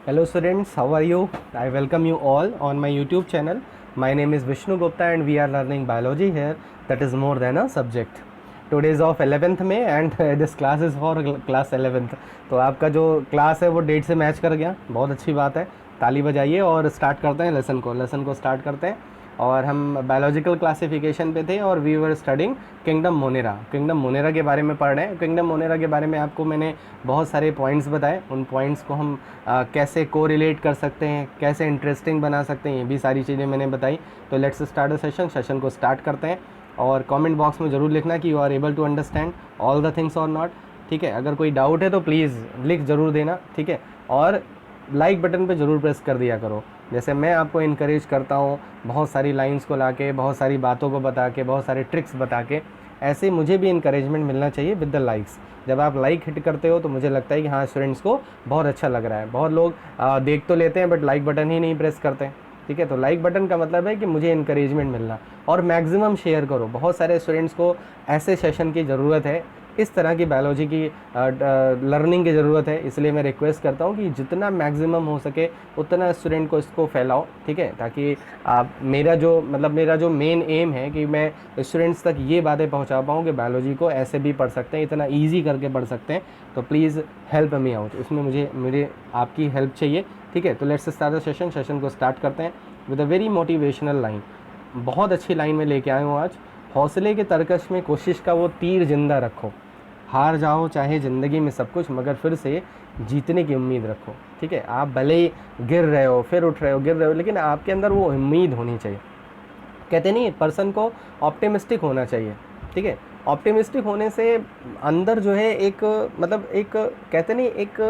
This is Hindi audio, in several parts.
Hello students, how are you? I welcome you all on my YouTube channel. My name is Vishnu Gupta and we are learning biology here. That is more than a subject. Today is of 11th May and this class is for class 11th. तो आपका जो क्लास है वो डेट से मैच कर गया, बहुत अच्छी बात है। ताली बजाइए और स्टार्ट करते हैं लेसन को स्टार्ट करते हैं। और हम बायोलॉजिकल क्लासिफिकेशन पे थे और we were studying kingdom Monera के बारे में पढ़ रहे हैं। किंगडम मोनेरा के बारे में आपको मैंने बहुत सारे पॉइंट्स बताए। उन पॉइंट्स को हम कैसे कोरिलेट कर सकते हैं, कैसे इंटरेस्टिंग बना सकते हैं, ये भी सारी चीज़ें मैंने बताई। तो लेट्स स्टार्ट द सेशन को स्टार्ट करते हैं। और कमेंट बॉक्स में ज़रूर लिखना कि you are able to understand all the things और नॉट। ठीक है, अगर कोई डाउट है तो प्लीज़ लिख ज़रूर देना। ठीक है, और लाइक बटन पे ज़रूर प्रेस कर दिया करो। जैसे मैं आपको इनकरेज करता हूँ बहुत सारी लाइंस को लाके, बहुत सारी बातों को बता के, बहुत सारे ट्रिक्स बता के, ऐसे मुझे भी इनकरेजमेंट मिलना चाहिए विद द लाइक्स। जब आप लाइक हिट करते हो तो मुझे लगता है कि हाँ, स्टूडेंट्स को बहुत अच्छा लग रहा है। बहुत लोग देख तो लेते हैं बट लाइक बटन ही नहीं प्रेस करते। ठीक है, तो लाइक बटन का मतलब है कि मुझे इनकरेजमेंट मिलना। और मैक्सिमम शेयर करो, बहुत सारे स्टूडेंट्स को ऐसे सेशन की ज़रूरत है, इस तरह की बायोलॉजी की लर्निंग की ज़रूरत है। इसलिए मैं रिक्वेस्ट करता हूँ कि जितना मैक्सिमम हो सके उतना स्टूडेंट को इसको फैलाओ। ठीक है, ताकि मेरा जो मेन एम है कि मैं स्टूडेंट्स तक ये बातें पहुँचा पाऊँ कि बायोलॉजी को ऐसे भी पढ़ सकते हैं, इतना ईजी करके पढ़ सकते हैं। तो प्लीज़ हेल्प मी आउट, इसमें मेरे आपकी हेल्प चाहिए। ठीक है, तो लेट्स स्टार्ट द सेशन को स्टार्ट करते हैं with a very motivational line. बहुत अच्छी लाइन में लेके आए हूँ आज। हौसले के तरकश में कोशिश का वो तीर जिंदा रखो, हार जाओ चाहे ज़िंदगी में सब कुछ, मगर फिर से जीतने की उम्मीद रखो। ठीक है, आप भले ही गिर रहे हो, फिर उठ रहे हो, गिर रहे हो, लेकिन आपके अंदर वो उम्मीद होनी चाहिए। कहते नहीं, पर्सन को ऑप्टिमिस्टिक होना चाहिए। ठीक है, ऑप्टिमिस्टिक होने से अंदर जो है एक कहते नहीं, एक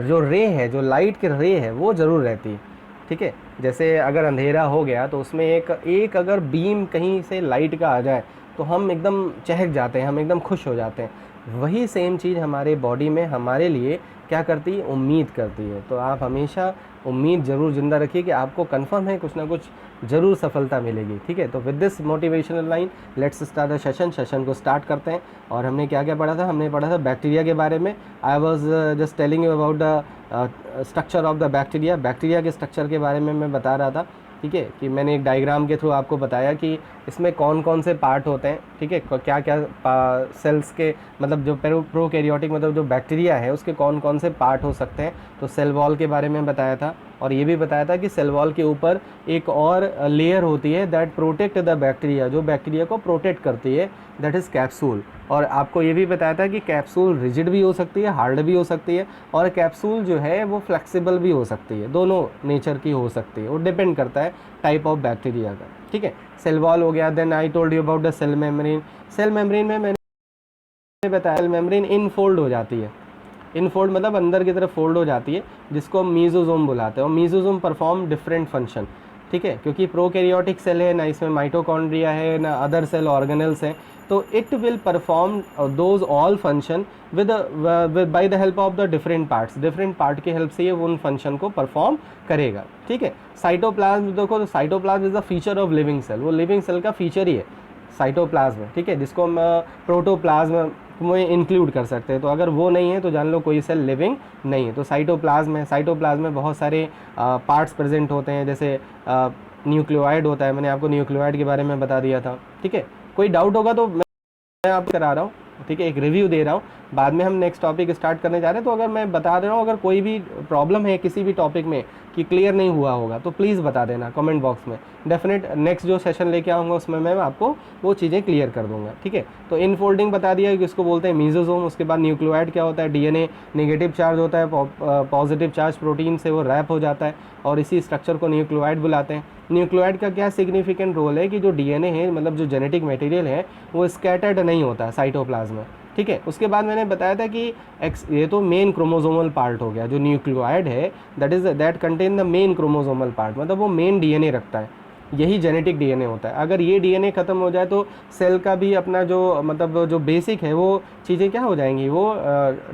जो रे है, जो लाइट की रे है वो ज़रूर रहती है। ठीक है, जैसे अगर अंधेरा हो गया तो उसमें एक अगर बीम कहीं से लाइट का आ जाए तो हम एकदम चहक जाते हैं, हम एकदम खुश हो जाते हैं। वही सेम चीज़ हमारे बॉडी में हमारे लिए क्या करती है, उम्मीद करती है। तो आप हमेशा उम्मीद ज़रूर ज़िंदा रखिए कि आपको कंफर्म है कुछ ना कुछ ज़रूर सफलता मिलेगी। ठीक है, तो with this motivational line let's start the session को स्टार्ट करते हैं। और हमने क्या क्या पढ़ा था? हमने पढ़ा था बैक्टीरिया के बारे में। I was just telling you about the structure of the bacteria के स्ट्रक्चर के बारे में मैं बता रहा था। ठीक है, कि मैंने एक डायग्राम के थ्रू आपको बताया कि इसमें कौन कौन से पार्ट होते हैं। ठीक है, क्या क्या सेल्स के जो प्रोकैरियोटिक जो बैक्टीरिया है उसके कौन कौन से पार्ट हो सकते हैं। तो सेल वॉल के बारे में बताया था, और ये भी बताया था कि सेल वॉल के ऊपर एक और लेयर होती है दैट प्रोटेक्ट द बैक्टीरिया, जो बैक्टीरिया को प्रोटेक्ट करती है, दैट इज़ कैप्सूल। और आपको ये भी बताया था कि कैप्सूल रिजिड भी हो सकती है, हार्ड भी हो सकती है, और कैप्सूल जो है वो फ्लेक्सिबल भी हो सकती है, दोनों नेचर की हो सकती है, वो डिपेंड करता है टाइप ऑफ बैक्टीरिया का। ठीक है, सेल वॉल हो गया। Then I told you about the cell membrane. Cell membrane में मैंने बताया सेल मेम्ब्रेन इनफोल्ड हो जाती है। इनफोल्ड मतलब अंदर की तरफ फोल्ड हो जाती है, जिसको हम मीजोजोम बुलाते हैं। और मीजोजोम परफॉर्म डिफरेंट फंक्शन। ठीक है, क्योंकि प्रोकैरियोटिक सेल है ना, इसमें माइटोकॉन्ड्रिया है ना अदर सेल ऑर्गेनल्स हैं, तो it will perform those all function with by the help of the different part की हेल्प से ये उन फंक्शन को परफॉर्म करेगा। ठीक है, साइटोप्लाज्म देखो, तो cytoplasm is the feature of living cell, वो लिविंग सेल का फीचर ही है साइटोप्लाज्म। ठीक है, जिसको हम प्रोटोप्लाज्म में इंक्लूड कर सकते हैं। तो अगर वो नहीं है तो जान लो कोई सेल लिविंग नहीं है। तो साइटोप्लाज्म है, साइटोप्लाज्म में बहुत सारे पार्ट्स प्रेजेंट होते हैं, जैसे न्यूक्लियोइड होता है। मैंने आपको न्यूक्लियोइड के बारे में बता दिया था। ठीक है, कोई डाउट होगा तो मैं आपको करा रहा हूँ। ठीक है, एक रिव्यू दे रहा हूँ, बाद में हम नेक्स्ट टॉपिक स्टार्ट करने जा रहे हैं। तो अगर मैं बता दे रहा हूँ, अगर कोई भी प्रॉब्लम है किसी भी टॉपिक में कि क्लियर नहीं हुआ होगा तो प्लीज़ बता देना कमेंट बॉक्स में। डेफिनेट नेक्स्ट जो सेशन लेके आऊँगा उसमें मैं आपको वो चीज़ें क्लियर कर दूंगा। ठीक है, तो इनफोल्डिंग बता दिया कि इसको बोलते हैं मीजोजोम। उसके बाद न्यूक्लियोइड क्या होता है, डीएनए नेगेटिव चार्ज होता है, पॉजिटिव चार्ज प्रोटीन से वो रैप हो जाता है, और इसी स्ट्रक्चर को न्यूक्लियोइड बुलाते हैं। न्यूक्लियोइड का क्या सिग्निफिकेंट रोल है कि जो डीएनए है, जो जेनेटिक मटेरियल है, वो स्कैटर्ड नहीं होता है साइटोप्लाज्म में। ठीक है, उसके बाद मैंने बताया था कि ये तो मेन क्रोमोसोमल पार्ट हो गया। जो न्यूक्लियोइड है that contain the main chromosomal part, वो मेन डीएनए रखता है, यही जेनेटिक डीएनए होता है। अगर ये डीएनए ख़त्म हो जाए तो सेल का भी अपना जो बेसिक है वो चीज़ें क्या हो जाएंगी, वो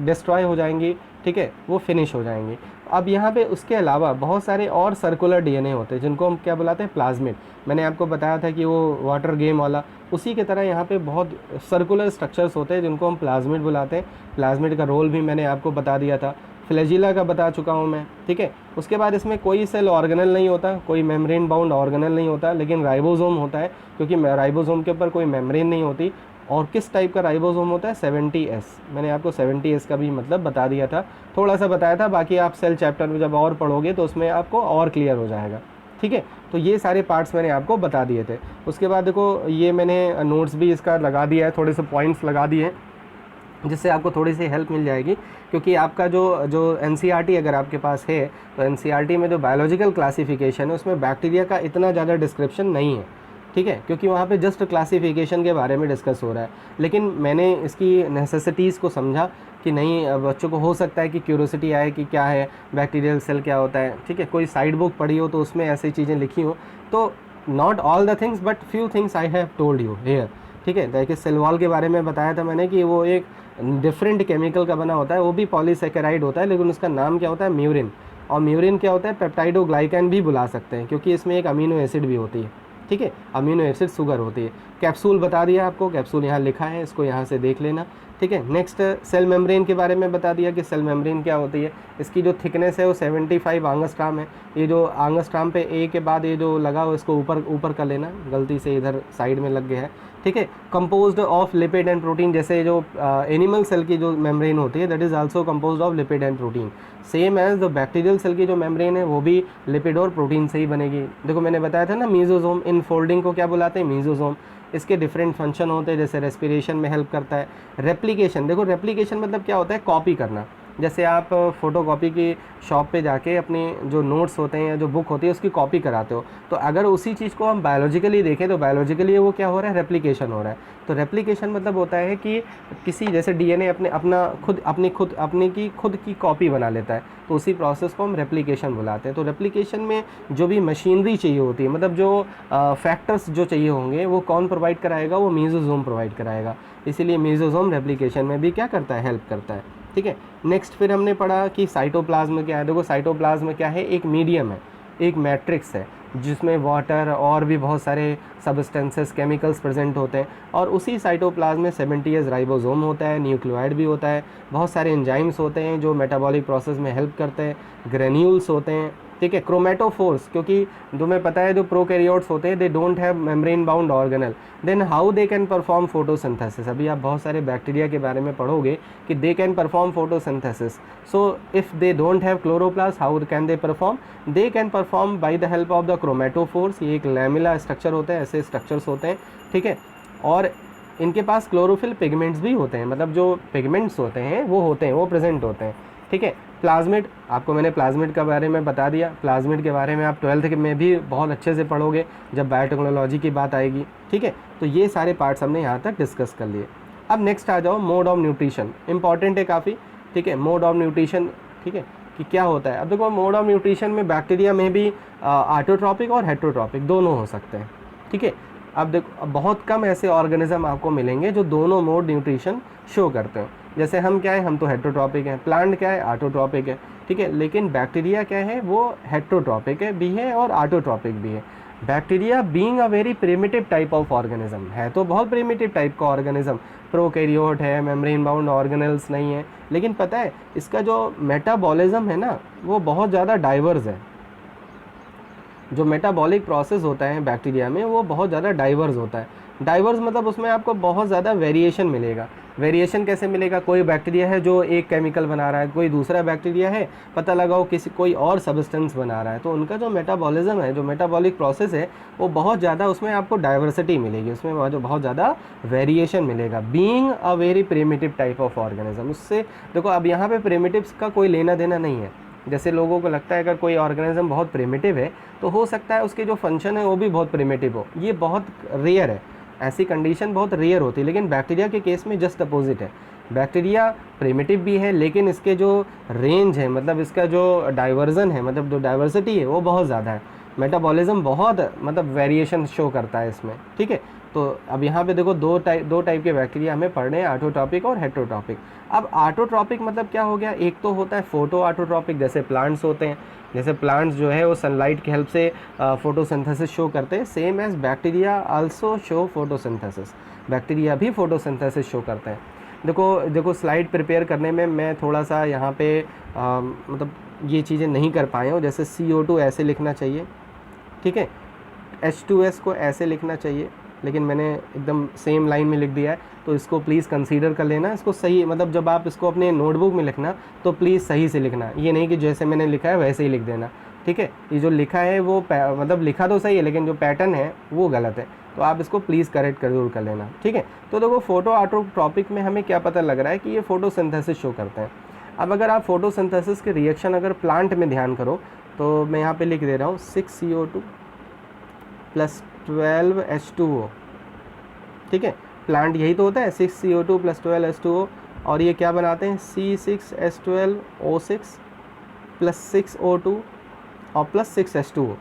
डिस्ट्रॉय हो जाएंगी। ठीक है, वो फिनिश हो जाएंगी। अब यहाँ पे उसके अलावा बहुत सारे और सर्कुलर डीएनए होते हैं जिनको हम क्या बुलाते हैं, प्लाज्मिड। मैंने आपको बताया था कि वो वाटर गेम वाला, उसी की तरह यहाँ पे बहुत सर्कुलर स्ट्रक्चर्स होते हैं जिनको हम प्लाज्मिड बुलाते हैं। प्लाज्मिड का रोल भी मैंने आपको बता दिया था। फ्लैजिला का बता चुका हूँ मैं, ठीक है। उसके बाद इसमें कोई सेल ऑर्गेनल नहीं होता, कोई मेम्ब्रेन बाउंड ऑर्गेनल नहीं होता, लेकिन राइबोसोम होता है, क्योंकि राइबोसोम के ऊपर कोई मेम्ब्रेन नहीं होती। और किस टाइप का राइबोसोम होता है? 70S। मैंने आपको 70S का भी मतलब बता दिया था, थोड़ा सा बताया था, बाकी आप सेल चैप्टर में जब और पढ़ोगे तो उसमें आपको और क्लियर हो जाएगा, ठीक है। तो ये सारे पार्ट्स मैंने आपको बता दिए थे। उसके बाद देखो ये मैंने नोट्स भी इसका लगा दिया है, थोड़े से पॉइंट्स लगा दिए हैं, जिससे आपको थोड़ी सी हेल्प मिल जाएगी। क्योंकि आपका जो एनसीईआरटी अगर आपके पास है, तो एनसीईआरटी में जो बायोलॉजिकल क्लासिफिकेशन है उसमें बैक्टीरिया का इतना ज़्यादा डिस्क्रिप्शन नहीं है, ठीक है, क्योंकि वहाँ पे जस्ट क्लासिफिकेशन के बारे में डिस्कस हो रहा है। लेकिन मैंने इसकी नेसेसिटीज़ को समझा कि नहीं, बच्चों को हो सकता है कि क्यूरोसिटी आए कि क्या है बैक्टीरियल सेल, क्या होता है, ठीक है। कोई साइड बुक पढ़ी हो तो उसमें ऐसी चीज़ें लिखी हो, तो not all the things but few things I have told you here, ठीक है। देखिए सेल वॉल के बारे में बताया था मैंने कि वो एक डिफरेंट केमिकल का बना होता है, वो भी पॉलीसेकेराइड होता है, लेकिन उसका नाम क्या होता है? म्यूरिन। और म्यूरिन क्या होता है? पेप्टाइडोग्लाइकैन भी बुला सकते हैं, क्योंकि इसमें एक अमीनो एसिड भी होती है, ठीक है, अमीनो एसिड शुगर होती है। कैप्सूल बता दिया आपको, कैप्सूल यहाँ लिखा है, इसको यहाँ से देख लेना, ठीक है। नेक्स्ट सेल मेम्ब्रेन के बारे में बता दिया कि सेल मेम्ब्रेन क्या होती है। इसकी जो थिकनेस है वो 75 एंगस्ट्रॉम है। ये जो एंगस्ट्रॉम पे ए के बाद ये जो लगा हो इसको ऊपर कर लेना, गलती से इधर साइड में लग गया है, ठीक है। Composed of lipid and protein, जैसे जो एनिमल सेल की जो मेम्ब्रेन होती है that is also composed of lipid and protein, same as the bacterial cell की जो मेम्ब्रेन है वो भी लिपिड और प्रोटीन से ही बनेगी। देखो मैंने बताया था ना मीजोसोम, इन फोल्डिंग को क्या बुलाते हैं? मीजोसोम। इसके डिफरेंट फंक्शन होते हैं, जैसे रेस्पिरेशन में हेल्प करता है। रेप्लिकेशन, देखो रेप्लिकेशन मतलब क्या होता है? कॉपी करना। जैसे आप फोटोकॉपी की शॉप पे जाके अपनी जो नोट्स होते हैं या जो बुक होती है उसकी कॉपी कराते हो, तो अगर उसी चीज़ को हम बायोलॉजिकली देखें तो बायोलॉजिकली वो क्या हो रहा है? रेप्लिकेशन हो रहा है। तो रेप्लिकेशन मतलब होता है कि किसी जैसे डीएनए अपनी खुद की कॉपी बना लेता है, तो उसी प्रोसेस को हम रेप्लिकेशन बुलाते हैं। तो रेप्लिकेशन में जो भी मशीनरी चाहिए होती है, मतलब जो फैक्टर्स जो चाहिए होंगे वो कौन प्रोवाइड कराएगा? वो मीजोसोम प्रोवाइड कराएगा। इसीलिए मीजोसोम रेप्लिकेशन में भी क्या करता है? हेल्प करता है, ठीक है। नेक्स्ट फिर हमने पढ़ा कि साइटोप्लाज्म क्या है। देखो साइटोप्लाज्म क्या है? एक मीडियम है, एक मैट्रिक्स है, जिसमें वाटर और भी बहुत सारे सब्सटेंसेस, केमिकल्स प्रेजेंट होते हैं। और उसी साइटोप्लाज्म में 70S राइबोसोम होता है, न्यूक्लियोइड भी होता है, बहुत सारे एंजाइम्स होते हैं जो मेटाबॉलिक प्रोसेस में हेल्प करते हैं, ग्रेन्यूल्स होते हैं, ठीक है। क्रोमेटोफोर्स, क्योंकि तुम्हें पता है जो प्रोकैरियोट्स होते हैं they don't have membrane bound organelle, then how they can perform photosynthesis. अभी आप बहुत सारे बैक्टीरिया के बारे में पढ़ोगे कि दे can perform photosynthesis. So if they don't have chloroplast, how can they perform? They can perform by the help of the chromatophores. ये एक लैमिला स्ट्रक्चर होते हैं, ऐसे स्ट्रक्चर्स होते हैं, ठीक है। और इनके पास क्लोरोफिल पिगमेंट्स भी होते हैं, मतलब जो पिगमेंट्स होते हैं वो होते हैं, वो प्रेजेंट होते हैं, ठीक है। प्लाज्मिड, आपको मैंने प्लाज्मिड के बारे में बता दिया। प्लाज्मिड के बारे में आप 12th में भी बहुत अच्छे से पढ़ोगे जब बायोटेक्नोलॉजी की बात आएगी, ठीक है। तो ये सारे पार्ट्स हमने यहाँ तक डिस्कस कर लिए। अब नेक्स्ट आ जाओ मोड ऑफ न्यूट्रिशन, इंपॉर्टेंट है काफ़ी, ठीक है। मोड ऑफ न्यूट्रिशन, ठीक है, कि क्या होता है। अब देखो मोड ऑफ न्यूट्रिशन में बैक्टीरिया में भी ऑटोट्रॉपिक और हेटेरोट्रॉपिक दोनों हो सकते हैं, ठीक है। अब देखो अब बहुत कम ऐसे ऑर्गेनिज्म आपको मिलेंगे जो दोनों मोड न्यूट्रिशन शो करते हो। जैसे हम क्या है, हम तो हेटेरोट्रॉपिक हैं, प्लांट क्या है, ऑटोट्रॉपिक है, ठीक है। लेकिन बैक्टीरिया क्या है, वो हेटेरोट्रॉपिक है भी है और ऑटोट्रॉपिक भी है। Bacteria being a very primitive type of organism है, तो बहुत प्रिमिटिव टाइप का ऑर्गेनिज्म, प्रोकैरियोट है, मेम्ब्रेन बाउंड ऑर्गेनल्स नहीं है, लेकिन पता है इसका जो मेटाबॉलिज्म है ना वो बहुत ज़्यादा डाइवर्स है। जो मेटाबॉलिक प्रोसेस होता है बैक्टीरिया में वो बहुत ज़्यादा डाइवर्स होता है। डाइवर्स मतलब उसमें आपको बहुत ज़्यादा वेरिएशन मिलेगा। वेरिएशन कैसे मिलेगा? कोई बैक्टीरिया है जो एक केमिकल बना रहा है, कोई दूसरा बैक्टीरिया है पता लगाओ कोई और सब्सटेंस बना रहा है, तो उनका जो मेटाबॉलिज्म है, जो मेटाबॉलिक प्रोसेस है वो बहुत ज़्यादा, उसमें आपको डाइवर्सिटी मिलेगी, उसमें बहुत ज़्यादा वेरिएशन मिलेगा। Being a very primitive type of organism, उससे देखो अब यहाँ पे प्रिमिटिव्स का कोई लेना देना नहीं है। जैसे लोगों को लगता है अगर कोई ऑर्गेनिज्म बहुत प्रिमिटिव है तो हो सकता है उसके जो फंक्शन है वो भी बहुत प्रिमिटिव हो, ये बहुत रेयर है, ऐसी कंडीशन बहुत रेयर होती है। लेकिन बैक्टीरिया के केस में जस्ट अपोजिट है, बैक्टीरिया प्रिमिटिव भी है लेकिन इसके जो रेंज है, मतलब इसका जो डाइवर्जन है, मतलब जो डाइवर्सिटी है वो बहुत ज़्यादा है। मेटाबॉलिज्म बहुत मतलब वेरिएशन शो करता है इसमें, ठीक है। तो अब यहाँ पे देखो दो टाइप के बैक्टीरिया हमें पढ़ने हैं, ऑटोट्रॉपिक और हेटेरोट्रॉपिक। अब ऑटोट्रॉपिक मतलब क्या हो गया? एक तो होता है फोटो ऑटोट्रॉपिक, जैसे प्लांट्स होते हैं, जैसे प्लांट्स जो है वो सनलाइट की हेल्प से फोटोसिंथेसिस शो करते हैं, same as bacteria also show photosynthesis, bacteria भी फोटोसिंथेसिस शो करते हैं। देखो स्लाइड प्रिपेयर करने में मैं थोड़ा सा यहाँ पे मतलब ये चीज़ें नहीं कर पाए हूँ। जैसे CO2 ऐसे लिखना चाहिए, ठीक है, H2S को ऐसे लिखना चाहिए, लेकिन मैंने एकदम सेम लाइन में लिख दिया है, तो इसको प्लीज़ कंसीडर कर लेना। इसको सही, मतलब जब आप इसको अपने नोटबुक में लिखना तो प्लीज़ सही से लिखना, ये नहीं कि जैसे मैंने लिखा है वैसे ही लिख देना, ठीक है। ये जो लिखा है वो मतलब लिखा तो सही है, लेकिन जो पैटर्न है वो गलत है, तो आप इसको प्लीज़ करेक्ट जरूर कर लेना, ठीक है। तो देखो फोटो ऑटोट्रॉपिक में हमें क्या पता लग रहा है कि ये फोटोसिंथेसिस शो करते हैं। अब अगर आप फोटोसिंथेसिस के रिएक्शन अगर प्लांट में ध्यान करो तो मैं यहाँ पे लिख दे रहा हूँ 6 CO2 + 12 H2O, ठीक है। प्लांट यही तो होता है, 6 CO2 + 12 H2O, और ये क्या बनाते हैं C6H12O6 + 6 O2 और +6 H2O।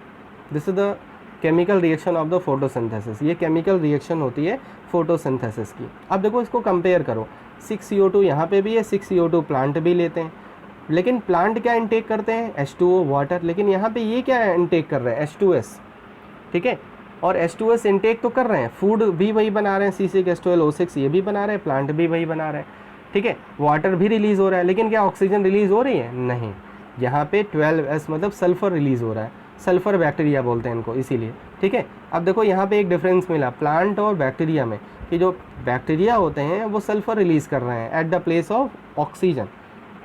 This is the chemical reaction of the photosynthesis. ये केमिकल रिएक्शन होती है फोटोसिंथेसिस की। अब देखो इसको कंपेयर करो, 6 CO2 यहाँ पे भी है, 6 CO2 प्लांट भी लेते हैं, लेकिन प्लांट क्या इनटेक करते हैं, H2O वाटर, लेकिन यहाँ पे ये क्या इनटेक कर रहे हैं, H2S, ठीक है। और H2S इनटेक तो कर रहे हैं, फूड भी वही बना रहे हैं, C6H12O6 ये भी बना रहे हैं, प्लांट भी वही बना रहे हैं, ठीक है। वाटर भी रिलीज़ हो रहा है, लेकिन क्या ऑक्सीजन रिलीज़ हो रही है, नहीं। यहाँ पे 12S मतलब सल्फ़र रिलीज़ हो रहा है, सल्फ़र बैक्टीरिया बोलते हैं इनको, इसीलिए, ठीक है। अब देखो यहाँ पे एक डिफरेंस मिला प्लांट और बैक्टीरिया में, कि जो बैक्टीरिया होते हैं वो सल्फ़र रिलीज़ कर रहे हैं at the place of oxygen,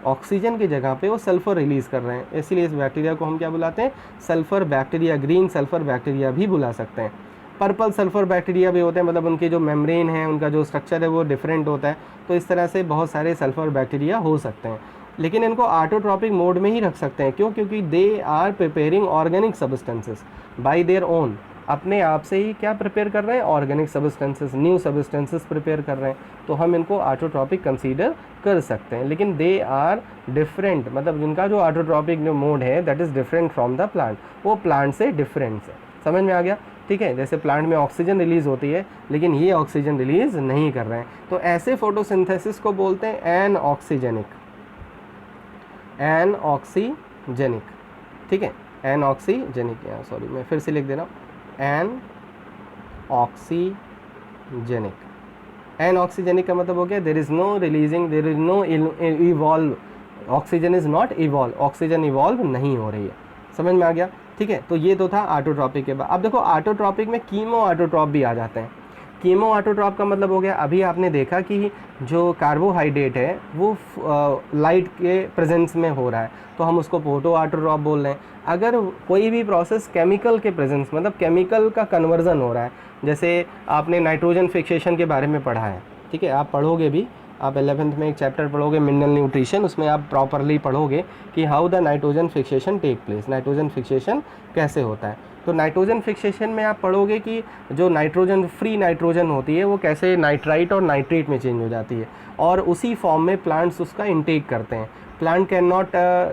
oxygen की जगह पे वो सल्फ़र रिलीज़ कर रहे हैं, इसलिए इस बैक्टीरिया को हम क्या बुलाते हैं, sulphur bacteria, green sulphur bacteria भी बुला सकते हैं। पर्पल सल्फ़र बैक्टीरिया भी होते हैं, मतलब उनके जो मेम्ब्रेन है, उनका जो स्ट्रक्चर है वो डिफरेंट होता है, तो इस तरह से बहुत सारे सल्फ़र बैक्टीरिया हो सकते हैं। लेकिन इनको ऑटोट्रॉपिक मोड में ही रख सकते हैं, क्यों, क्योंकि they are preparing organic substances by their own, अपने आप से ही क्या प्रिपेयर कर रहे हैं, organic substances, new substances prepare कर रहे हैं, तो हम इनको ऑटोट्रॉपिक कंसीडर कर सकते हैं। लेकिन दे आर डिफरेंट, मतलब जिनका जो ऑटोट्रॉपिक जो मोड है that is different from the plant, वो प्लांट से डिफरेंट है। समझ में आ गया, ठीक है। जैसे प्लांट में ऑक्सीजन रिलीज़ होती है, लेकिन ये ऑक्सीजन रिलीज़ नहीं कर रहे हैं, तो ऐसे फोटोसिंथेसिस को बोलते हैं एनऑक्सीजेनिक, एनऑक्सीजेनिक, ठीक है, एनऑक्सीजेनिक। सॉरी मैं फिर से लिख दे रहा हूँ, एनऑक्सीजेनिक। एनऑक्सीजेनिक का मतलब हो गया there is no releasing, there is no evolve, oxygen is not evolve, oxygen evolve नहीं हो रही है। समझ में आ गया, ठीक है। तो ये तो था ऑटोट्रॉपिक के बाद। अब देखो ऑटोट्रॉपिक में कीमो ऑटोट्रॉप भी आ जाते हैं। कीमो ऑटोट्रॉप का मतलब हो गया, अभी आपने देखा कि जो कार्बोहाइड्रेट है वो लाइट के प्रेजेंस में हो रहा है, तो हम उसको फोटो ऑटोट्रॉप बोल रहे हैं। अगर कोई भी प्रोसेस केमिकल के प्रेजेंस, मतलब केमिकल का कन्वर्जन हो रहा है, जैसे आपने नाइट्रोजन फिक्सेशन के बारे में पढ़ा है, ठीक है, आप पढ़ोगे भी, आप 11th में एक चैप्टर पढ़ोगे मिनरल न्यूट्रिशन, उसमें आप प्रॉपरली पढ़ोगे कि how the nitrogen fixation take place, nitrogen fixation कैसे होता है। तो नाइट्रोजन फिक्सेशन में आप पढ़ोगे कि जो नाइट्रोजन, फ्री नाइट्रोजन होती है वो कैसे नाइट्राइट और नाइट्रेट में चेंज हो जाती है, और उसी फॉर्म में प्लांट्स उसका इनटेक करते हैं। Plant can not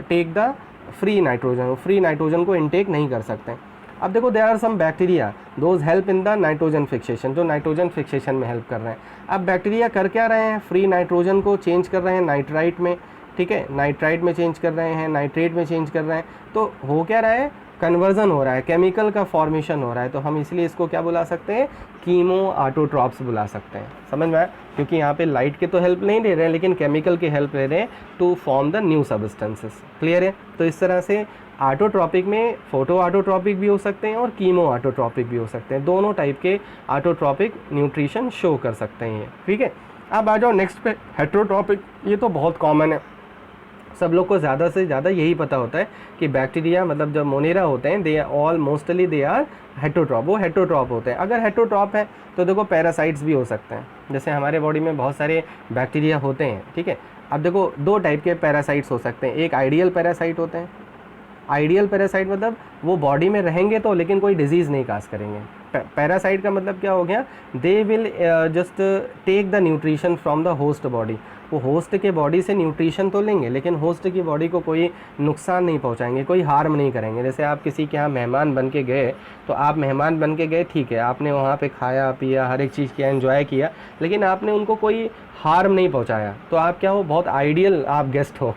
take the free nitrogen, free nitrogen को इनटेक नहीं कर सकते। अब देखो there are some bacteria those help in the nitrogen fixation, जो नाइट्रोजन फिक्सेशन में हेल्प कर रहे हैं। अब बैक्टीरिया कर क्या रहे हैं, फ्री नाइट्रोजन को चेंज कर रहे हैं नाइट्राइट में, ठीक है, नाइट्राइट में चेंज कर रहे हैं, नाइट्रेट में चेंज कर रहे हैं, तो हो क्या रहा है, कन्वर्जन हो रहा है, केमिकल का फॉर्मेशन हो रहा है। तो हम इसलिए इसको क्या बुला सकते हैं, कीमो ऑटोट्रॉप्स बुला सकते हैं। समझ में आया, क्योंकि यहाँ पे लाइट की तो हेल्प नहीं ले रहे हैं, लेकिन केमिकल की हेल्प ले रहे हैं to form the new substances. Clear है। तो इस तरह से ऑटोट्रॉपिक में फोटो ऑटोट्रॉपिक भी हो सकते हैं और कीमो ऑटोट्रॉपिक भी हो सकते हैं, दोनों टाइप के ऑटोट्रॉपिक न्यूट्रिशन शो कर सकते हैं ये, ठीक है। अब आ जाओ नेक्स्ट पे, हेट्रोट्रॉपिक। ये तो बहुत कॉमन है, सब लोग को ज़्यादा से ज़्यादा यही पता होता है कि बैक्टीरिया, मतलब जब मोनेरा होते हैं, they all mostly they are heterotroph, वो हेट्रोट्रॉप होते हैं। अगर हेट्रोट्रॉप है तो देखो पैरासाइट्स भी हो सकते हैं, जैसे हमारे बॉडी में बहुत सारे बैक्टीरिया होते हैं, ठीक है। अब देखो दो टाइप के पैरासाइट्स हो सकते हैं, एक आइडियल पैरासाइट होते हैं। आइडियल पैरासाइट मतलब वो बॉडी में रहेंगे तो, लेकिन कोई डिजीज़ नहीं काज करेंगे। पैरासाइट का मतलब क्या हो गया, they will just take the nutrition from the host body, वो होस्ट के बॉडी से न्यूट्रिशन तो लेंगे, लेकिन होस्ट की बॉडी को कोई नुकसान नहीं पहुंचाएंगे, कोई हार्म नहीं करेंगे। जैसे आप किसी के यहाँ मेहमान बन के गए, तो आप मेहमान बन के गए, ठीक है, आपने वहाँ पे खाया पिया, हर एक चीज़ किया, एंजॉय किया, लेकिन आपने उनको कोई हार्म नहीं पहुँचाया, तो आप क्या हो, बहुत आइडियल आप गेस्ट हो,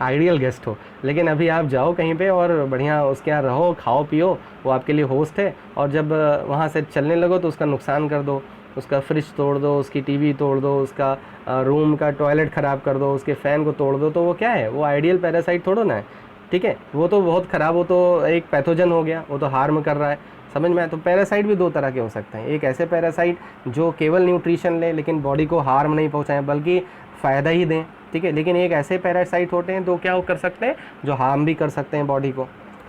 आइडियल गेस्ट हो। लेकिन अभी आप जाओ कहीं पे और बढ़िया उसके यहाँ रहो, खाओ पियो, वो आपके लिए होस्ट है, और जब वहाँ से चलने लगो तो उसका नुकसान कर दो, उसका फ्रिज तोड़ दो, उसकी टीवी तोड़ दो, उसका रूम का टॉयलेट ख़राब कर दो, उसके फ़ैन को तोड़ दो, तो वो क्या है, वो आइडियल पैरासाइट थोड़ो ना है, ठीक है। वो तो बहुत ख़राब, वो तो एक पैथोजन हो गया, वो तो हार्म कर रहा है, समझ में आया। तो पैरासाइट भी दो तरह के हो सकते हैं, एक ऐसे पैरासाइट जो केवल न्यूट्रिशन लें लेकिन बॉडी को हार्म नहीं पहुँचाएं बल्कि फ़ायदा ही दें, ठीक है। लेकिन एक ऐसे पैरासाइट होते हैं तो क्या वो कर सकते हैं, जो हार्म भी कर सकते हैं बॉडी को।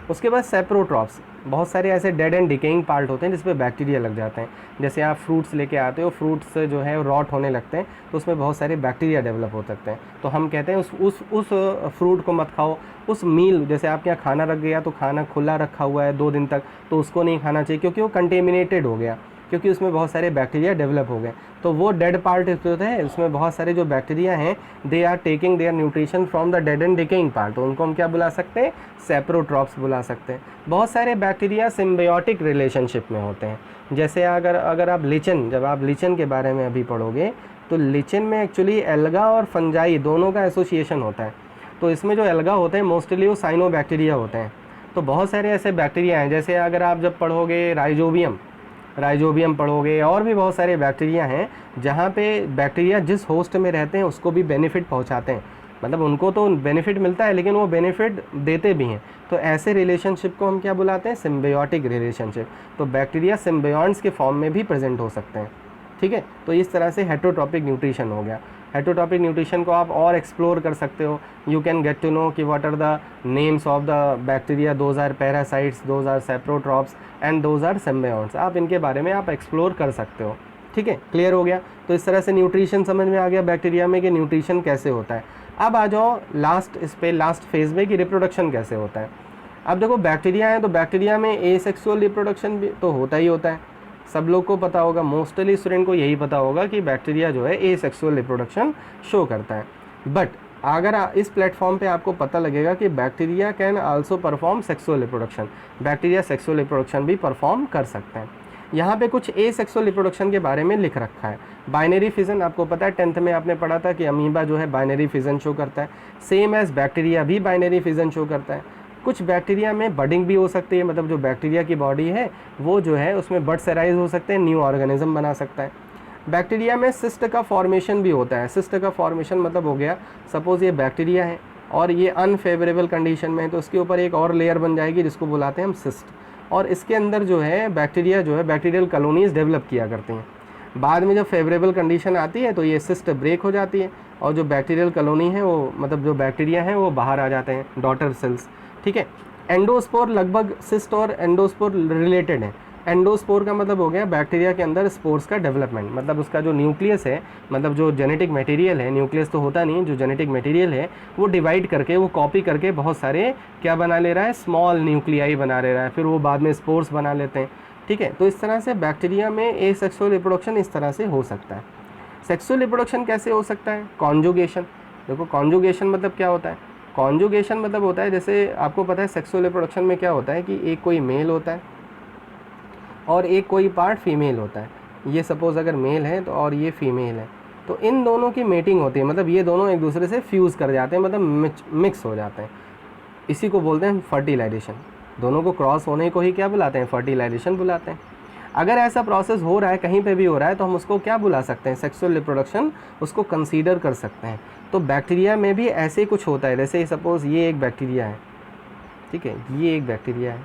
उसके बाद सेप्रोट्रॉप्स, बहुत सारे ऐसे डेड एंड डिकेइंग पार्ट होते हैं जिसपे बैक्टीरिया लग जाते हैं। जैसे आप फ्रूट्स लेके आते हो, फ्रूट्स जो है रॉट होने लगते हैं तो उसमें बहुत सारे बैक्टीरिया डेवलप हो सकते हैं। तो हम कहते हैं उस फ्रूट को मत खाओ। उस मील, जैसे आपके यहाँ खाना रख गया तो खाना खुला रखा हुआ है 2 दिन तक, तो उसको नहीं खाना चाहिए क्योंकि वो कंटेमिनेटेड हो गया, क्योंकि उसमें बहुत सारे बैक्टीरिया डेवलप हो गए। तो वो डेड पार्ट होता है, उसमें बहुत सारे जो बैक्टीरिया हैं they are taking their nutrition from the dead and decaying part, तो उनको हम क्या बुला सकते हैं, सेप्रोट्रॉप्स बुला सकते हैं। बहुत सारे बैक्टीरिया सिम्बायोटिक रिलेशनशिप में होते हैं। जैसे अगर आप लिचन, जब आप लिचन के बारे में अभी पढ़ोगे तो लिचन में एक्चुअली एल्गा और फंजाई दोनों का एसोसिएशन होता है। तो इसमें जो एल्गा होते हैं मोस्टली वो साइनोबैक्टीरिया होते हैं। तो बहुत सारे ऐसे बैक्टीरिया हैं, जैसे अगर आप जब पढ़ोगे राइजोबियम पढ़ोगे, और भी बहुत सारे बैक्टीरिया हैं जहाँ पे बैक्टीरिया जिस होस्ट में रहते हैं उसको भी बेनिफिट पहुँचाते हैं, मतलब उनको तो बेनिफिट मिलता है लेकिन वो बेनिफिट देते भी हैं। तो ऐसे रिलेशनशिप को हम क्या बुलाते हैं, सिम्बायोटिक रिलेशनशिप। तो बैक्टीरिया सिम्बायोन्ट्स के फॉर्म में भी प्रेजेंट हो सकते हैं, ठीक है। तो इस तरह से हेटरोट्रॉपिक न्यूट्रिशन हो गया। हेटरोट्रॉपिक न्यूट्रिशन को आप और एक्सप्लोर कर सकते हो। You can get to know कि what are the names of the bacteria, those are parasites, those are saprotrophs and those are symbionts. आप इनके बारे में आप एक्सप्लोर कर सकते हो, ठीक है। क्लियर हो गया। तो इस तरह से न्यूट्रिशन समझ में आ गया बैक्टीरिया में कि न्यूट्रिशन कैसे होता है। अब आ जाओ लास्ट फेज में कि रिप्रोडक्शन कैसे होता है। अब देखो बैक्टीरिया है तो बैक्टीरिया में एसेक्सुअल रिप्रोडक्शन भी तो होता ही होता है, सब लोग को पता होगा, मोस्टली स्टूडेंट को यही पता होगा कि बैक्टीरिया जो है एसेक्सुअल रिप्रोडक्शन शो करता है। बट अगर इस प्लेटफॉर्म पे आपको पता लगेगा कि bacteria can also perform sexual reproduction, bacteria sexual reproduction भी परफॉर्म कर सकते हैं। यहाँ पे कुछ एसेक्सुअल रिप्रोडक्शन के बारे में लिख रखा है। बाइनरी फिजन, आपको पता है 10th में आपने पढ़ा था कि अमीबा जो है बाइनरी फिजन शो करता है, सेम एज बैक्टीरिया भी बाइनरी फिजन शो करता है। कुछ बैक्टीरिया में बडिंग भी हो सकती है, मतलब जो बैक्टीरिया की बॉडी है वो जो है उसमें बड सेराइज हो सकते हैं, न्यू ऑर्गेनिज्म बना सकता है। बैक्टीरिया में सिस्ट का फॉर्मेशन भी होता है। सिस्ट का फॉर्मेशन मतलब हो गया, सपोज़ ये बैक्टीरिया है और ये अनफेवरेबल कंडीशन में है तो उसके ऊपर एक और लेयर बन जाएगी जिसको बुलाते हैं हम सिस्ट, और इसके अंदर जो है बैक्टीरिया जो है बैक्टीरियल कॉलोनीज डेवलप किया करते हैं। बाद में जब फेवरेबल कंडीशन आती है तो ये सिस्ट ब्रेक हो जाती है और जो बैक्टीरियल कॉलोनी है वो, मतलब जो बैक्टीरिया हैं वो बाहर आ जाते हैं, डॉटर सेल्स, ठीक है। एंडोस्पोर, लगभग सिस्ट और एंडोस्पोर रिलेटेड है। एंडोस्पोर का मतलब हो गया बैक्टीरिया के अंदर स्पोर्स का डेवलपमेंट, मतलब उसका जो न्यूक्लियस है, मतलब जो जेनेटिक मटेरियल है, न्यूक्लियस तो होता नहीं, जो जेनेटिक मटेरियल है वो डिवाइड करके, वो कॉपी करके बहुत सारे क्या बना ले रहा है, स्मॉल न्यूक्लियाई बना ले रहा है, फिर वो बाद में स्पोर्स बना लेते हैं, ठीक है। तो इस तरह से बैक्टीरिया में एसेक्सुअल रिप्रोडक्शन इस तरह से हो सकता है। सेक्सुअल रिप्रोडक्शन कैसे हो सकता है, कॉन्जुगेशन। देखो कॉन्जुगेशन मतलब क्या होता है, कॉन्जुगेशन मतलब होता है, जैसे आपको पता है सेक्सुअल रिप्रोडक्शन में क्या होता है कि एक कोई मेल होता है और एक कोई पार्ट फीमेल होता है। ये सपोज़ अगर मेल है तो और ये फीमेल है, तो इन दोनों की मेटिंग होती है, मतलब ये दोनों एक दूसरे से फ्यूज़ कर जाते हैं, मतलब मिक्स हो जाते हैं। इसी को बोलते हैं फर्टिलाइजेशन। दोनों को क्रॉस होने को ही क्या बुलाते हैं, फर्टिलाइजेशन बुलाते हैं। अगर ऐसा प्रोसेस हो रहा है, कहीं पे भी हो रहा है, तो हम उसको क्या बुला सकते हैं, सेक्सुअल रिप्रोडक्शन, उसको कंसीडर कर सकते हैं। तो बैक्टीरिया में भी ऐसे कुछ होता है, जैसे सपोज़ ये एक बैक्टीरिया है, ठीक है, ये एक बैक्टीरिया है,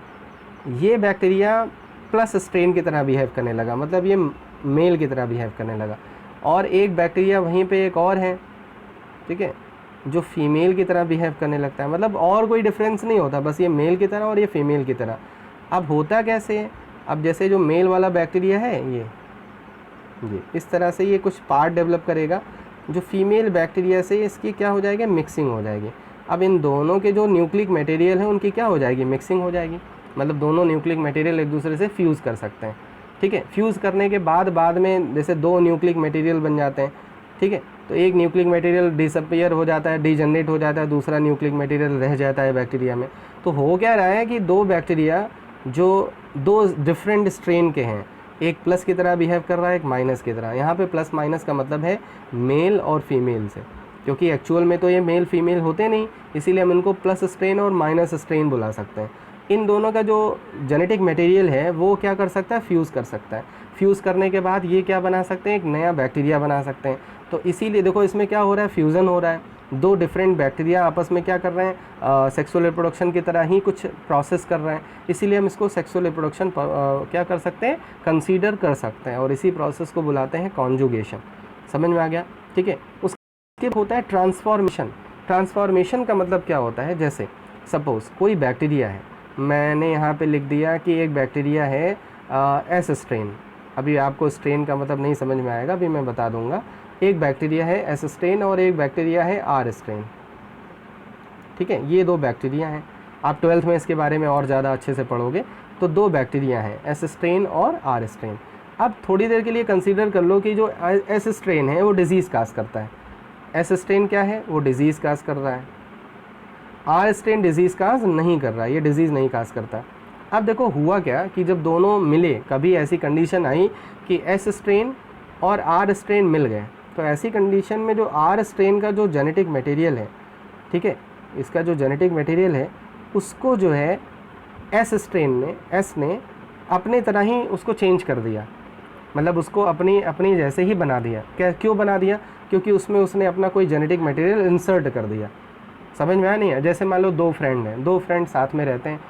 ये बैक्टीरिया प्लस स्ट्रेन की तरह बिहेव करने लगा, मतलब ये मेल की तरह बिहेव करने लगा, और एक बैक्टीरिया वहीं पे एक और है, ठीक है, जो फीमेल की तरह बिहेव करने लगता है, मतलब और कोई डिफरेंस नहीं होता, बस ये मेल की तरह और ये फीमेल की तरह। अब होता कैसे है, अब जैसे जो मेल वाला बैक्टीरिया है ये इस तरह से ये कुछ पार्ट डेवलप करेगा, जो फीमेल बैक्टीरिया से इसकी क्या हो जाएगी, मिक्सिंग हो जाएगी। अब इन दोनों के जो न्यूक्लिक मटेरियल है उनकी क्या हो जाएगी, मिक्सिंग हो जाएगी, मतलब दोनों न्यूक्लिक मटेरियल एक दूसरे से फ्यूज़ कर सकते हैं, ठीक है। फ्यूज़ करने के बाद में जैसे 2 न्यूक्लिक मटेरियल बन जाते हैं, ठीक है, तो एक न्यूक्लिक मटेरियल डिसअपियर हो जाता है, डीजनरेट हो जाता है, दूसरा न्यूक्लिक मटेरियल रह जाता है बैक्टीरिया में। तो हो क्या रहा है कि 2 बैक्टीरिया जो 2 डिफरेंट स्ट्रेन के हैं, एक प्लस की तरह बिहेव कर रहा है, एक माइनस की तरह। यहाँ पे प्लस माइनस का मतलब है मेल और फीमेल से, क्योंकि एक्चुअल में तो ये मेल फीमेल होते नहीं, इसीलिए हम इनको प्लस स्ट्रेन और माइनस स्ट्रेन बुला सकते हैं। इन दोनों का जो जेनेटिक मटेरियल है वो क्या कर सकता है, फ्यूज़ कर सकता है। फ्यूज़ करने के बाद ये क्या बना सकते हैं, एक नया बैक्टीरिया बना सकते हैं। तो इसीलिए देखो इसमें क्या हो रहा है, फ्यूज़न हो रहा है, दो डिफरेंट बैक्टीरिया आपस में क्या कर रहे हैं, सेक्सुअल रिप्रोडक्शन की तरह ही कुछ प्रोसेस कर रहे हैं। इसीलिए हम इसको सेक्सुअल रिप्रोडक्शन क्या कर सकते हैं, कंसीडर कर सकते हैं, और इसी प्रोसेस को बुलाते हैं कॉन्जुगेशन। समझ में आ गया, ठीक है। उसके होता है ट्रांसफॉर्मेशन। ट्रांसफॉर्मेशन का मतलब क्या होता है, जैसे सपोज़ कोई बैक्टीरिया है, मैंने यहाँ पे लिख दिया कि एक बैक्टीरिया है एस स्ट्रेन। अभी आपको स्ट्रेन का मतलब नहीं समझ में आएगा, अभी मैं बता दूंगा। एक बैक्टीरिया है एस स्ट्रेन और एक बैक्टीरिया है आर स्ट्रेन, ठीक है। ये दो बैक्टीरिया हैं, आप 12th में इसके बारे में और ज़्यादा अच्छे से पढ़ोगे। तो दो बैक्टीरिया हैं, एस स्ट्रेन और आर स्ट्रेन। अब थोड़ी देर के लिए कंसीडर कर लो कि जो एस स्ट्रेन है वो डिजीज़ काज करता है, एस स्ट्रेन क्या है, वो डिजीज़ काज कर रहा है। आर स्ट्रेन डिजीज़ काज नहीं कर रहा है, ये डिजीज़ नहीं काज करता। अब देखो हुआ क्या कि जब दोनों मिले, कभी ऐसी कंडीशन आई कि एस स्ट्रेन और आर स्ट्रेन मिल गए, तो ऐसी कंडीशन में जो आर स्ट्रेन का जो जेनेटिक मटेरियल है, ठीक है, इसका जो जेनेटिक मटेरियल है उसको जो है एस स्ट्रेन ने, एस ने अपने तरह ही उसको चेंज कर दिया, मतलब उसको अपनी अपनी जैसे ही बना दिया। क्या, क्यों बना दिया, क्योंकि उसमें उसने अपना कोई जेनेटिक मटेरियल इंसर्ट कर दिया। समझ में आया नहीं है। जैसे मान लो दो फ्रेंड हैं, दो फ्रेंड साथ में रहते हैं।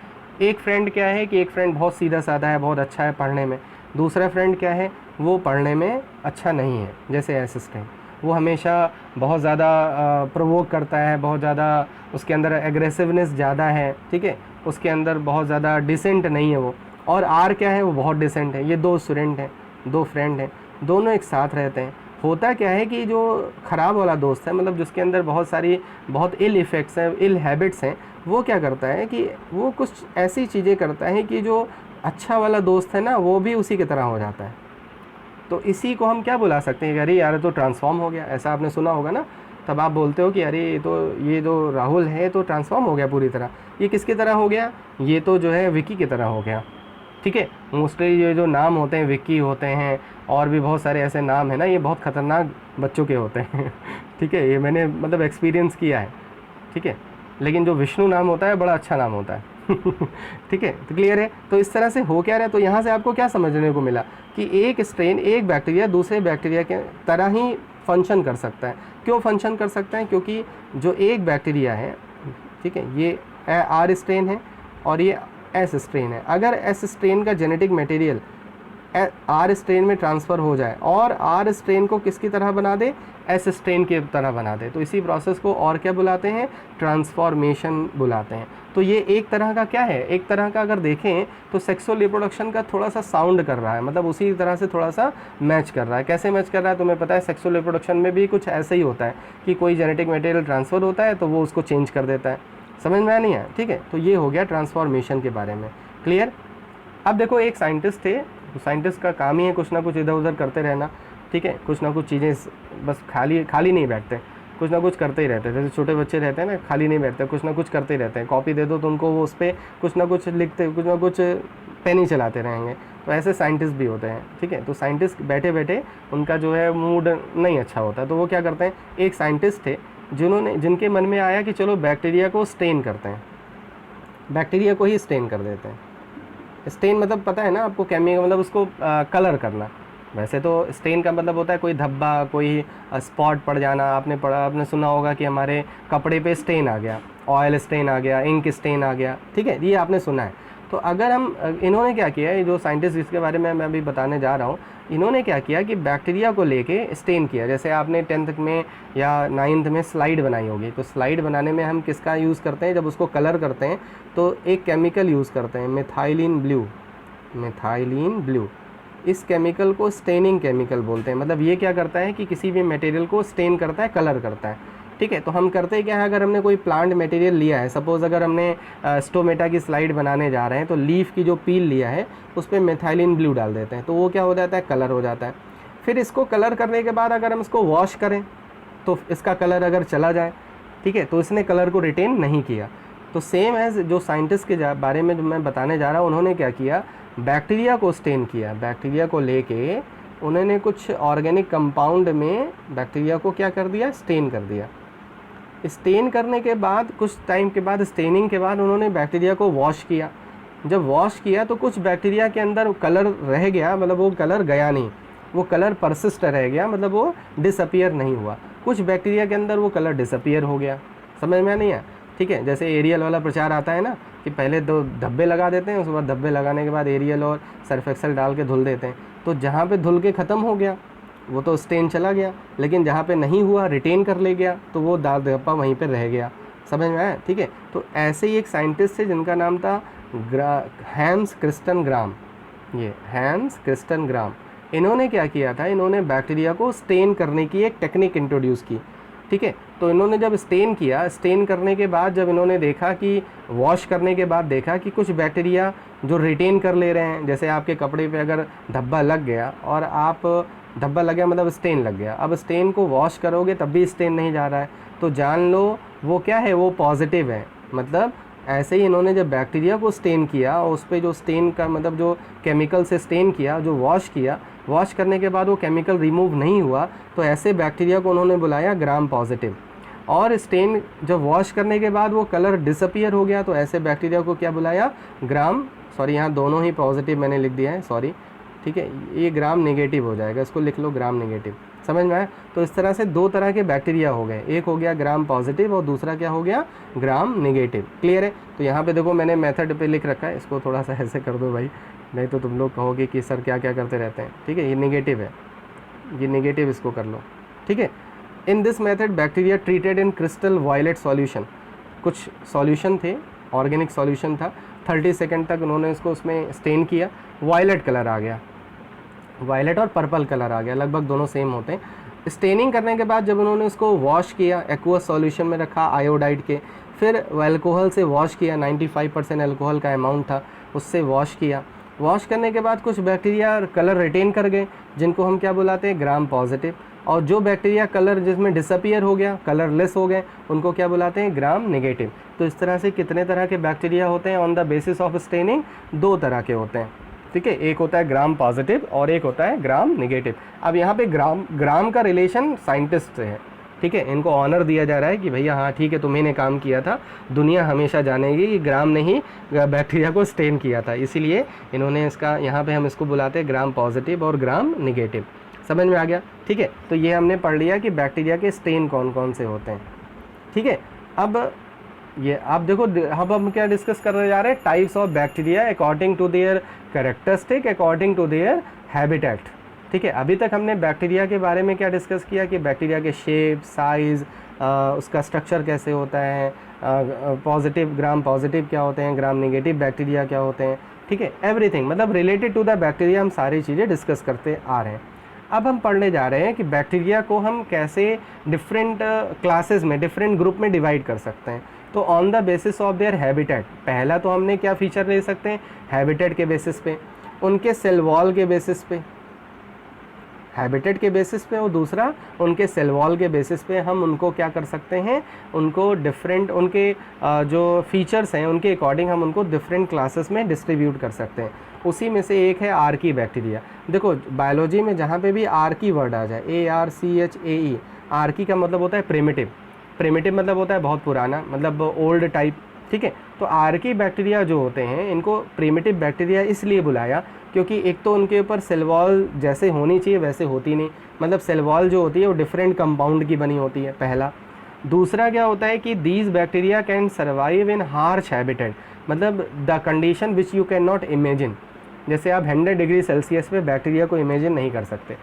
एक फ्रेंड क्या है कि एक फ्रेंड बहुत सीधा साधा है, बहुत अच्छा है पढ़ने में। दूसरा फ्रेंड क्या है, वो पढ़ने में अच्छा नहीं है, जैसे असिस्टेंट, वो हमेशा बहुत ज़्यादा प्रोवोक करता है, बहुत ज़्यादा उसके अंदर एग्रेसिवनेस ज़्यादा है, ठीक है, उसके अंदर बहुत ज़्यादा डिसेंट नहीं है वो। और आर क्या है, वो बहुत डिसेंट है। ये दो स्टूडेंट हैं, दो फ्रेंड हैं, दोनों एक साथ रहते हैं। होता क्या है कि जो ख़राब वाला दोस्त है, मतलब जिसके अंदर बहुत इल इफ़ेक्ट्स हैं, इल हैबिट्स हैं, वो क्या करता है कि वो कुछ ऐसी चीज़ें करता है कि जो अच्छा वाला दोस्त है ना, वो भी उसी की तरह हो जाता है। तो इसी को हम क्या बुला सकते हैं कि अरे यार तो ट्रांसफॉर्म हो गया, ऐसा आपने सुना होगा ना। तब आप बोलते हो कि अरे ये जो राहुल है तो ट्रांसफॉर्म हो गया पूरी तरह। ये किसकी तरह हो गया, ये तो जो है विक्की की तरह हो गया, ठीक है। मोस्टली ये जो नाम होते हैं, विक्की होते हैं और भी बहुत सारे ऐसे नाम हैं ना, ये बहुत ख़तरनाक बच्चों के होते हैं ठीक है, ये मैंने मतलब एक्सपीरियंस किया है, ठीक है। लेकिन जो विष्णु नाम होता है बड़ा अच्छा नाम होता है ठीक है, तो क्लियर है। तो इस तरह से हो क्या रहा है, तो यहाँ से आपको क्या समझने को मिला कि एक स्ट्रेन, एक बैक्टीरिया दूसरे बैक्टीरिया के तरह ही फंक्शन कर सकता है। क्यों फंक्शन कर सकता है, क्योंकि जो एक बैक्टीरिया है, ठीक है, ये आर स्ट्रेन है और ये एस स्ट्रेन है। अगर एस स्ट्रेन का जेनेटिक मटेरियल आर स्ट्रेन में ट्रांसफ़र हो जाए और आर स्ट्रेन को किसकी तरह बना दे, एस स्ट्रेन की तरह बना दे, तो इसी प्रोसेस को और क्या बुलाते हैं, ट्रांसफॉर्मेशन बुलाते हैं। तो ये एक तरह का क्या है, एक तरह का अगर देखें तो सेक्सुअल रिप्रोडक्शन का थोड़ा सा साउंड कर रहा है, मतलब उसी तरह से थोड़ा सा मैच कर रहा है। कैसे मैच कर रहा है, तुम्हें पता है सेक्सुअल रिप्रोडक्शन में भी कुछ ऐसे ही होता है कि कोई जेनेटिक मटेरियल ट्रांसफ़र होता है तो वो उसको चेंज कर देता है। समझ में आया नहीं है, ठीक है। तो ये हो गया ट्रांसफॉर्मेशन के बारे में, क्लियर। अब देखो एक साइंटिस्ट थे, तो साइंटिस्ट का काम ही है कुछ ना कुछ इधर उधर करते रहना, ठीक है, कुछ ना कुछ चीज़ें, बस खाली नहीं बैठते, कुछ ना कुछ करते ही रहते हैं। जैसे छोटे बच्चे रहते हैं ना, खाली नहीं बैठते, कुछ ना कुछ करते ही रहते हैं। कॉपी दे दो तो उनको वो उस पर कुछ ना कुछ लिखते, कुछ ना कुछ पेन ही चलाते रहेंगे। तो ऐसे साइंटिस्ट भी होते हैं, ठीक है। तो साइंटिस्ट बैठे बैठे उनका जो है मूड नहीं अच्छा होता है, तो वो क्या करते हैं, एक साइंटिस्ट थे जिनके मन में आया कि चलो बैक्टीरिया को स्टेन करते हैं, बैक्टीरिया को ही स्टेन कर देते हैं। स्टेन मतलब पता है ना आपको, केमिकल मतलब उसको कलर करना। वैसे तो स्टेन का मतलब होता है कोई धब्बा, कोई स्पॉट पड़ जाना। आपने सुना होगा कि हमारे कपड़े पे स्टेन आ गया, ऑयल स्टेन आ गया, इंक स्टेन आ गया, ठीक है, ये आपने सुना है। तो अगर हम इन्होंने क्या किया है, जो साइंटिस्ट जिसके बारे में मैं अभी बताने जा रहा हूँ, इन्होंने क्या किया कि बैक्टीरिया को लेके स्टेन किया। जैसे आपने 10th में या 9th में स्लाइड बनाई होगी, तो स्लाइड बनाने में हम किसका यूज़ करते हैं, जब उसको कलर करते हैं तो एक केमिकल यूज़ करते हैं, मिथाइलिन ब्लू। इस केमिकल को स्टेनिंग केमिकल बोलते हैं। मतलब ये क्या करता है कि किसी भी मटेरियल को स्टेन करता है, कलर करता है, ठीक है। तो हम करते क्या है, अगर हमने कोई प्लांट मटेरियल लिया है, सपोज़ अगर हमने स्टोमेटा की स्लाइड बनाने जा रहे हैं, तो लीफ की जो पील लिया है उस पर मिथाइलिन ब्लू डाल देते हैं, तो वो क्या हो जाता है, कलर हो जाता है। फिर इसको कलर करने के बाद अगर हम इसको वॉश करें तो इसका कलर अगर चला जाए, ठीक है, तो इसने कलर को रिटेन नहीं किया। तो सेम एज जो साइंटिस्ट के बारे में जो मैं बताने जा रहा हूँ, उन्होंने क्या किया, बैक्टीरिया को स्टेन किया। बैक्टीरिया को लेके उन्होंने कुछ ऑर्गेनिक कंपाउंड में बैक्टीरिया को क्या कर दिया, स्टेन कर दिया। स्टेन करने के बाद कुछ टाइम के बाद, स्टेनिंग के बाद उन्होंने बैक्टीरिया को वॉश किया। जब वॉश किया तो कुछ बैक्टीरिया के अंदर कलर रह गया, मतलब वो कलर गया नहीं, वो कलर परसिस्ट रह गया, मतलब वो डिसअपियर नहीं हुआ। कुछ बैक्टीरिया के अंदर वो कलर डिसअपियर हो गया। समझ में नहीं है? ठीक है, जैसे एरियल वाला प्रचार आता है ना कि पहले 2 धब्बे लगा देते हैं, उसके बाद धब्बे लगाने के बाद एरियल और सर्फ एक्सेल डाल के धुल देते हैं, तो जहाँ पे धुल के ख़त्म हो गया वो तो स्टेन चला गया, लेकिन जहाँ पे नहीं हुआ, रिटेन कर ले गया, तो वो दाग धब्बा वहीं पे रह गया। समझ में आया? ठीक है, तो ऐसे ही एक साइंटिस्ट थे जिनका नाम था हैंस क्रिस्टन ग्राम। ये हैंस क्रिस्टन ग्राम, इन्होंने क्या किया था, इन्होंने बैक्टीरिया को स्टेन करने की एक टेक्निक इंट्रोड्यूस की। ठीक है, तो इन्होंने जब स्टेन किया, स्टेन करने के बाद जब इन्होंने देखा कि वॉश करने के बाद देखा कि कुछ बैक्टीरिया जो रिटेन कर ले रहे हैं, जैसे आपके कपड़े पे अगर धब्बा लग गया और आप धब्बा लग गया मतलब स्टेन लग गया, अब स्टेन को वॉश करोगे तब भी स्टेन नहीं जा रहा है, तो जान लो वो क्या है, वो पॉजिटिव है। मतलब ऐसे ही इन्होंने जब बैक्टीरिया को स्टेन किया और उस पर जो स्टेन का मतलब जो केमिकल से स्टेन किया, जो वॉश किया, वॉश करने के बाद वो केमिकल रिमूव नहीं हुआ, तो ऐसे बैक्टीरिया को उन्होंने बुलाया ग्राम पॉजिटिव। और स्टेन जब वॉश करने के बाद वो कलर डिसअपियर हो गया, तो ऐसे बैक्टीरिया को क्या बुलाया, ग्राम, सॉरी यहाँ दोनों ही पॉजिटिव मैंने लिख दिया है, सॉरी, ठीक है, ये ग्राम नेगेटिव हो जाएगा, इसको लिख लो ग्राम नेगेटिव। समझ में आया? तो इस तरह से 2 तरह के बैक्टीरिया हो गए, एक हो गया ग्राम पॉजिटिव और दूसरा क्या हो गया, ग्राम नेगेटिव। क्लियर है? तो यहाँ पे देखो मैंने मेथड पे लिख रखा है, इसको थोड़ा सा ऐसे कर दो भाई, नहीं तो तुम लोग कहोगे कि सर क्या क्या करते रहते हैं। ठीक है, ये नेगेटिव है, ये नेगेटिव, इसको कर लो। ठीक है, in this method bacteria treated in crystal violet solution, कुछ सॉल्यूशन थे, ऑर्गेनिक सॉल्यूशन था, 30 सेकंड तक उन्होंने इसको उसमें स्टेन किया, वायलेट कलर आ गया, वायलेट और पर्पल कलर आ गया, लगभग दोनों सेम होते हैं। स्टेनिंग करने के बाद जब उन्होंने उसको वॉश किया, एक्वस सॉल्यूशन में रखा आयोडाइड के, फिर अल्कोहल से वॉश किया, 95% अल्कोहल का अमाउंट था, उससे वॉश किया। वॉश करने के बाद कुछ बैक्टीरिया कलर रिटेन कर गए, जिनको हम क्या बुलाते हैं, ग्राम पॉजिटिव, और जो बैक्टीरिया कलर जिसमें डिसअपियर हो गया, कलरलेस हो गए, उनको क्या बुलाते हैं, ग्राम नेगेटिव। तो इस तरह से कितने तरह के बैक्टीरिया होते हैं on the basis of staining, 2 तरह के होते हैं। ठीक है, एक होता है ग्राम पॉजिटिव और एक होता है ग्राम नेगेटिव। अब यहाँ पे ग्राम का रिलेशन साइंटिस्ट से है। ठीक है, इनको ऑनर दिया जा रहा है कि भैया हाँ ठीक है, तुम्ही ने काम किया था, दुनिया हमेशा जानेगी कि ग्राम ने ही बैक्टीरिया को स्टेन किया था, इसीलिए इन्होंने इसका, यहाँ पे हम इसको बुलाते हैं ग्राम पॉजिटिव और ग्राम नेगेटिव। समझ में आ गया? ठीक है, तो ये हमने पढ़ लिया कि बैक्टीरिया के स्टेन कौन कौन से होते हैं। ठीक है, अब ये आप देखो, अब हम क्या डिस्कस करने जा रहे हैं, types of bacteria according to their characteristic, according to their habitat. ठीक है, अभी तक हमने बैक्टीरिया के बारे में क्या डिस्कस किया कि बैक्टीरिया के शेप, साइज़, उसका स्ट्रक्चर कैसे होता है, पॉजिटिव, ग्राम पॉजिटिव क्या होते हैं, ग्राम नेगेटिव बैक्टीरिया क्या होते हैं। ठीक है, एवरीथिंग मतलब रिलेटेड टू द बैक्टीरिया हम सारी चीज़ें डिस्कस करते आ रहे हैं। अब हम पढ़ने जा रहे हैं कि बैक्टीरिया को हम कैसे डिफरेंट क्लासेस में, डिफरेंट ग्रुप में डिवाइड कर सकते हैं। तो on the basis of their habitat, पहला तो हमने क्या फीचर ले सकते हैं, हैबिटेट के बेसिस पे, उनके सेल वॉल के बेसिस पे, हैबिटेट के बेसिस पे, और दूसरा उनके सेल वॉल के बेसिस पे हम उनको क्या कर सकते हैं, उनको डिफरेंट, उनके जो फीचर्स हैं उनके अकॉर्डिंग हम उनको डिफरेंट क्लासेस में डिस्ट्रीब्यूट कर सकते हैं। उसी में से एक है आर्की बैक्टीरिया। देखो बायोलॉजी में जहाँ पे भी आर्की वर्ड आ जाए, ARCHAE, आर्की का मतलब होता है प्रिमिटिव, प्रिमिटिव मतलब होता है बहुत पुराना, मतलब ओल्ड टाइप। ठीक है, तो आर्की बैक्टीरिया जो होते हैं इनको प्रिमिटिव बैक्टीरिया इसलिए बुलाया क्योंकि एक तो उनके ऊपर सेल वॉल जैसे होनी चाहिए वैसे होती नहीं, मतलब सेल वॉल जो होती है वो डिफरेंट कंपाउंड की बनी होती है, पहला। दूसरा क्या होता है कि these bacteria can survive in harsh habitat, मतलब the condition which you can not imagine. जैसे आप 100 डिग्री सेल्सियस पे बैक्टीरिया को इमेजिन नहीं कर सकते।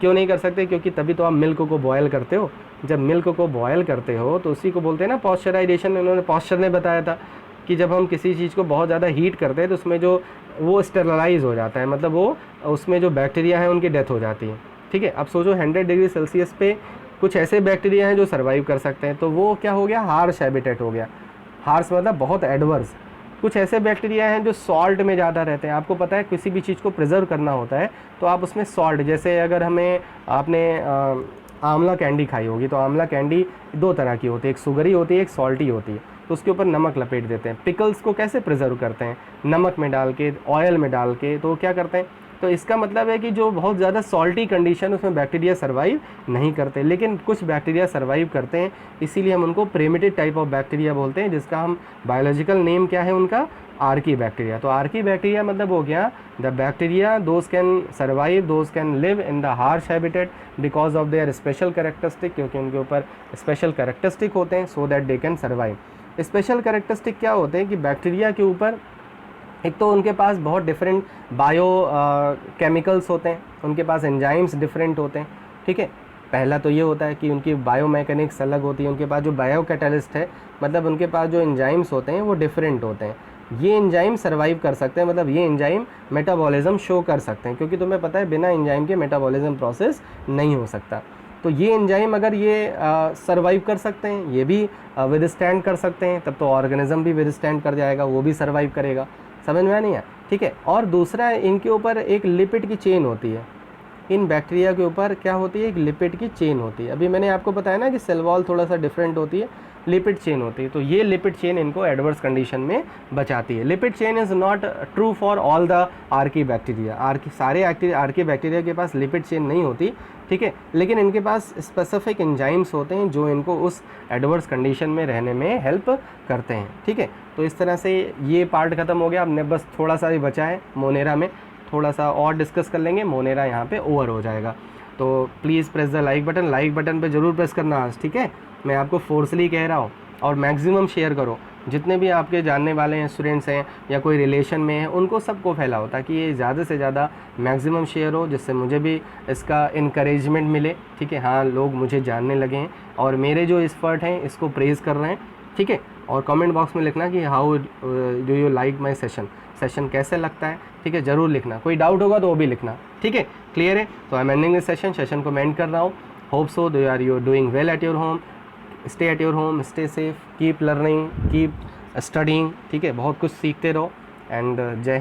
क्यों नहीं कर सकते? क्योंकि तभी तो आप मिल्क को बॉयल करते हो। जब मिल्क को बॉयल करते हो तो उसी को बोलते हैं ना पॉस्चराइजेशन। उन्होंने पॉस्चर ने बताया था कि जब हम किसी चीज़ को बहुत ज़्यादा हीट करते हैं तो उसमें जो वो स्टेरलाइज हो जाता है, मतलब वो उसमें जो बैक्टीरिया हैं उनकी डेथ हो जाती है। ठीक है, अब सोचो 100 डिग्री सेल्सियस पे कुछ ऐसे बैक्टीरिया हैं जो सर्वाइव कर सकते हैं, तो वो क्या हो गया, हार्श हैबिटेट हो गया। हार्श मतलब बहुत एडवर्स। कुछ ऐसे बैक्टीरिया हैं जो सॉल्ट में ज़्यादा रहते हैं। आपको पता है किसी भी चीज़ को प्रिजर्व करना होता है तो आप उसमें सॉल्ट, जैसे अगर हमें आपने आंवला कैंडी खाई होगी तो आंवला कैंडी 2 तरह की होती है, एक सुगरी होती है, एक सॉल्टी होती है, तो उसके ऊपर नमक लपेट देते हैं। पिकल्स को कैसे प्रिजर्व करते हैं, नमक में डाल के, ऑयल में डाल के, तो क्या करते हैं, तो इसका मतलब है कि जो बहुत ज़्यादा सॉल्टी कंडीशन उसमें बैक्टीरिया सर्वाइव नहीं करते, लेकिन कुछ बैक्टीरिया सर्वाइव करते हैं, इसीलिए हम उनको प्रिमिटिव टाइप ऑफ बैक्टीरिया बोलते हैं, जिसका हम बायोलॉजिकल नेम क्या है उनका, आर्की बैक्टीरिया। तो आर्की बैक्टीरिया मतलब हो गया the bacteria those can survive, those can live in the harsh habitat because of their special characteristic, क्योंकि उनके ऊपर स्पेशल कैरेक्टरिस्टिक होते हैं, so that they can survive. Special characteristic क्या होते हैं कि बैक्टीरिया के ऊपर एक तो उनके पास बहुत डिफरेंट बायो केमिकल्स होते हैं, उनके पास एंजाइम्स डिफरेंट होते हैं, ठीक है। पहला तो ये होता है कि उनकी बायोमैकेनिक्स अलग होती है, उनके पास जो बायो कैटलिस्ट है मतलब उनके पास जो एंजाइम्स होते हैं वो डिफरेंट होते हैं। ये एंजाइम सर्वाइव कर सकते हैं, मतलब ये एंजाइम मेटाबॉलिज्म शो कर सकते हैं, क्योंकि तुम्हें पता है बिना एंजाइम के मेटाबॉलिज्म प्रोसेस नहीं हो सकता। तो ये एंजाइम अगर ये सर्वाइव कर सकते हैं, ये भी विदस्टैंड कर सकते हैं, तब तो ऑर्गेनिज्म भी विदस्टैंड कर जाएगा, वो भी सर्वाइव करेगा। समझ में नहीं है, ठीक है। और दूसरा इनके ऊपर एक लिपिड की चेन होती है, इन बैक्टीरिया के ऊपर क्या होती है, एक लिपिड की चेन होती है। अभी मैंने आपको बताया ना कि सेल वॉल थोड़ा सा डिफरेंट होती है, लिपिड चेन होती है। तो ये लिपिड चेन इनको एडवर्स कंडीशन में बचाती है। Lipid chain is not true for all the Archie bacteria, सारे आर्की बैक्टीरिया के पास लिपिड चेन नहीं होती, ठीक है, लेकिन इनके पास स्पेसिफिक एंजाइम्स होते हैं जो इनको उस एडवर्स कंडीशन में रहने में हेल्प करते हैं, ठीक है। तो इस तरह से ये पार्ट ख़त्म हो गया। हमने बस थोड़ा सा ही बचा है मोनेरा में, थोड़ा सा और डिस्कस कर लेंगे, मोनेरा यहाँ पे ओवर हो जाएगा। तो please press the like button पे ज़रूर प्रेस करना आज, ठीक है। मैं आपको फोर्सली कह रहा हूँ, और मैक्सिमम शेयर करो, जितने भी आपके जानने वाले हैं, स्टूडेंट्स हैं या कोई रिलेशन में है, उनको सबको फैलाओ ताकि ये ज़्यादा से ज़्यादा मैक्सिमम शेयर हो, जिससे मुझे भी इसका इनकरेजमेंट मिले, ठीक है। हाँ, लोग मुझे जानने लगे हैं और मेरे जो एक्सपर्ट हैं इसको प्रेज़ कर रहे हैं, ठीक है। और कमेंट बॉक्स में लिखना कि how do you like my session कैसे लगता है, ठीक है, ज़रूर लिखना। कोई डाउट होगा तो वो भी लिखना, ठीक है। क्लियर है? तो I am ending this session को मैं एंड कर रहा हूँ। Hope so though are you doing well at your home, stay at your home, stay safe, keep learning, keep studying, ठीक है, बहुत कुछ सीखते रहो। एंड जय हिंद।